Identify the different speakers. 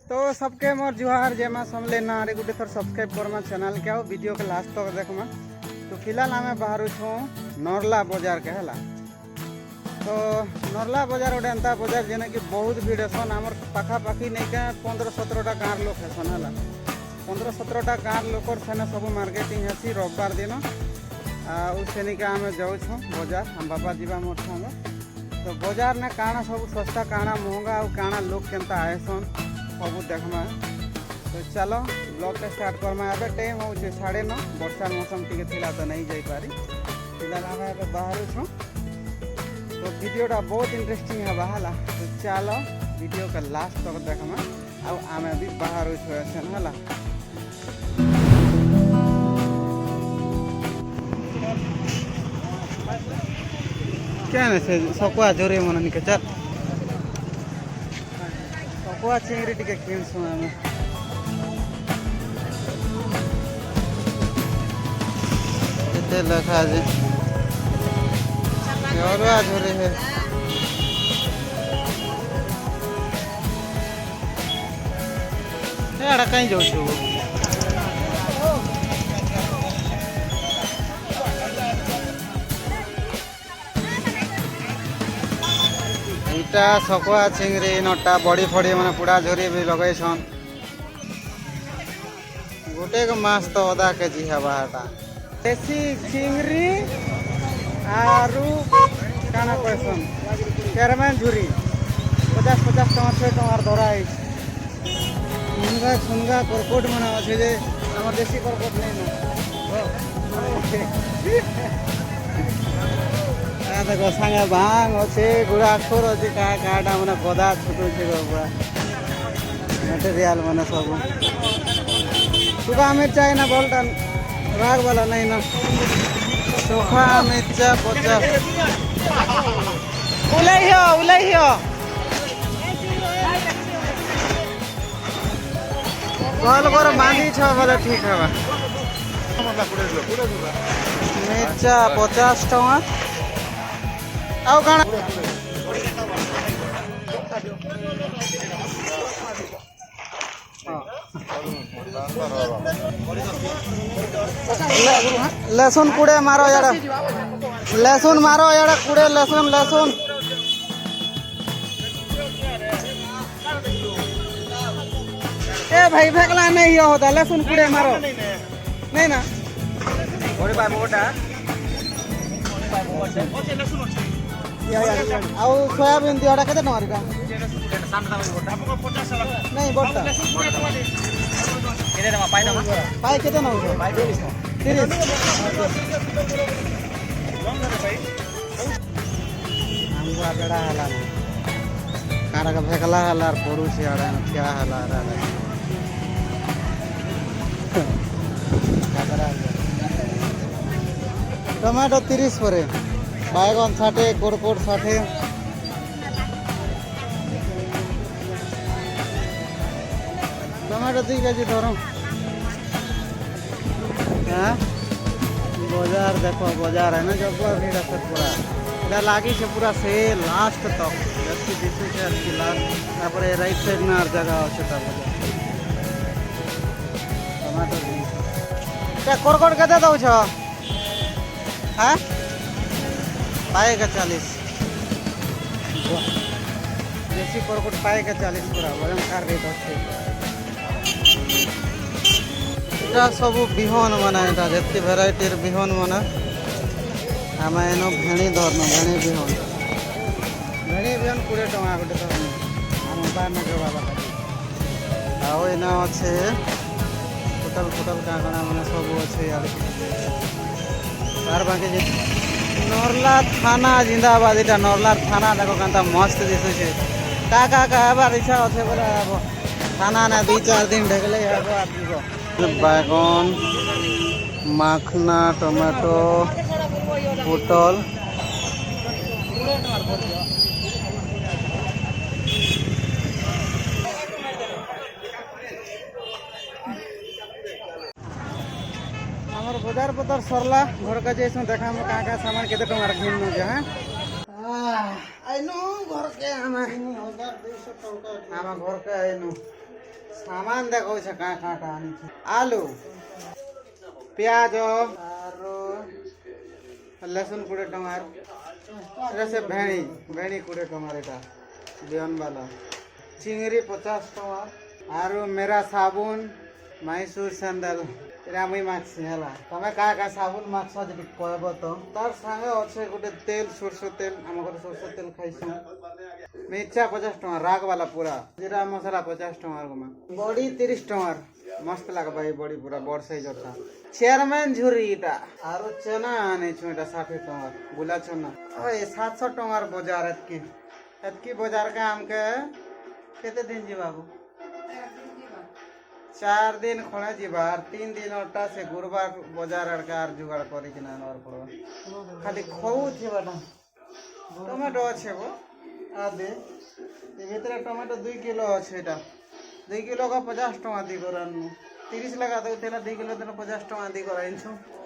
Speaker 1: तो सबके मोर जुहार जय मां समले ना रे गुटे थर सब्सक्राइब करमा चैनल के आओ वीडियो के लास्ट तक देखमा। तो फिलहाल आमे बाहर छो नरला बाजार के हला। तो नरला बाजार गोटे एंता बाजार जेने कि बहुत भीड़ हेसन। आमर पाखापाखि नहीं के 15-17टा गाँव लोक हेसन हला। 15-17टा गाँव लोकर सेने सब मार्केटिंग हेसी रविवार दिन सेनिके आमे जाऊँ बाजार हम बाबा जीवा मोर संग। तो बाजार ने काଣା सब सस्ता काଣା महंगा और काଣା लोग केनता आएसन सब देखमा। तो चलो ब्लॉग के स्टार्ट करमा। एबे टाइम हो 9:30 वर्षा मौसम टिके थिला तो नहीं जाई पारी। फिलहाल आमे एबे बाहर छो। तो वीडियोटा बहुत इंटरेस्टिंग है हला। तो चलो वीडियो का लास्ट तक देखमा और आमे भी बाहर छो एसन हला। क्या ने से सकुआ जोरे मन निके चल सकुआ चिंगरी टिके किन सुना में केते लखा जे जोरवा जोरे है। एड़ा कहीं जाऊ छु इटा सकुआ चिंगरी नटा बड़ी फड़ी मैंने पुड़ा झोरी भी लगेसन। गोटे को माछ तो आधा केजी है बाहरटा देसी चिंगरी आरु काना कहसन केरमेन झुरी 50-50 टका 6 टका धरा है। मुनगा सुनगा करकोट मना अच्छे जे हमर देसी करकोट नहीं ना देखो संगे भांग अच्छे गुड़ा खोर अच्छे काटा मैंने गदा छोट पूरा मटेरियल मैंने सब सूखा मिर्चा है ना बोलता राग वाला नहीं ना सूखा मिर्चा 50 उलैहियो कल कर बांधी छ बोले ठीक है मिर्चा 50 टका आओ खाना लहसुन कुड़े मारो यार लहसुन मारो यार कुड़े लहसुन लहसुन ए भाई फेंकला नहीं होता लहसुन कुड़े मारो नहीं ना ଆଉ ସୋୟାବିନ୍ ଦିଅଟା କେତେ ଟଙ୍କା ନାଇଁ ବଡ଼ଟା ପାଇ କେତେ ନଉଛ 30 ଆମକୁ ବେड़ा ହେଲା କାରକ ଭେକଲା ହେଲା ପଡୁଛି ଆଡେ ଠିଆ ହେଲା टमाटो 30 परे बैगन 60 कोरकोट 60 टमाटो 2 केजी धरो। बाजार देखो बाजार है ना जब भीड़ है पूरा इधर लागी से पूरा से लास्ट तक जैसे दिशे से अच्छी लास्ट राइट साइड में हर जगह अच्छे टमाटो क्या कोरकोट के दौ हाँ पाएगा 40 देसी कोरकोट पाएगा 40 पूरा भयंकर रेट अच्छे। यहाँ सब बिहन मना यहाँ जितनी भेराइटी बिहन मना आम एन भेणी धरन भेणी बिहन 20 टका गोटे धरन आम बार बाबा आना अच्छे होटल काकड़ा मैंने सब अच्छे तार बाकी नरला थाना जिंदाबाद इटा नरला थाना देखो कहता मस्त दिशे का हबार इच्छा अच्छे बोले थाना ना 2-4 दिन ढेकले बैगन माखना टमाटो पोटल हमर बाजार पतर सरला घर का जैसे देखा हम का सामान केते टंगा घिन न जे हैं आइनो घर के हम 1200 टका हम घर के आइनो সামান দেখছে কাঁ কাঁটা আনিছি আলু পিঁয়াজ আর লসুন 20 টঙ্কার এটা সে ভেড়ি ভেড়ি 20 টঙ্কার এটা বিয়নবালা চিংড়ি 50 টঙ্কা আর মেরা সাবুন মাইসুর স্যান্ডেল এটা আমি মাগছি হেলা তুমি কা কা সাবুন মাগছ যদি কহব তো তার সঙ্গে আছে গোটে তেল সরষ তেল আমার সরষ তেল খাইছি মির্চা 50 টঙ্কা রাগবালা পুরা জিরা মশলা 50 টঙ্কার গুমা বড়ি 30 টঙ্কার মস্ত লাগবে এই বড়ি পুরা বড় সাইজটা চেয়ারম্যান ঝুরি এটা আর চেনা আনিছু এটা 60 টঙ্কার গুলা চনা ওই 700 টঙ্কার বাজার এতকি এতকি বাজার কে আমকে কেতে দিন যাবো 4 दिन খোলা যাবার 3 दिन ওটা সে গুরুবার বাজার আর জোগাড় করি কিনা আনবার পড়বা খালি খাও ছিবাটা টমেটো আছে গো আদে এর ভিতরে টমেটো 2 কিলো আছে এটা 2 কিলো का 50 टका दी कर 30 लगा दे 2 किलो 50 टका दी कर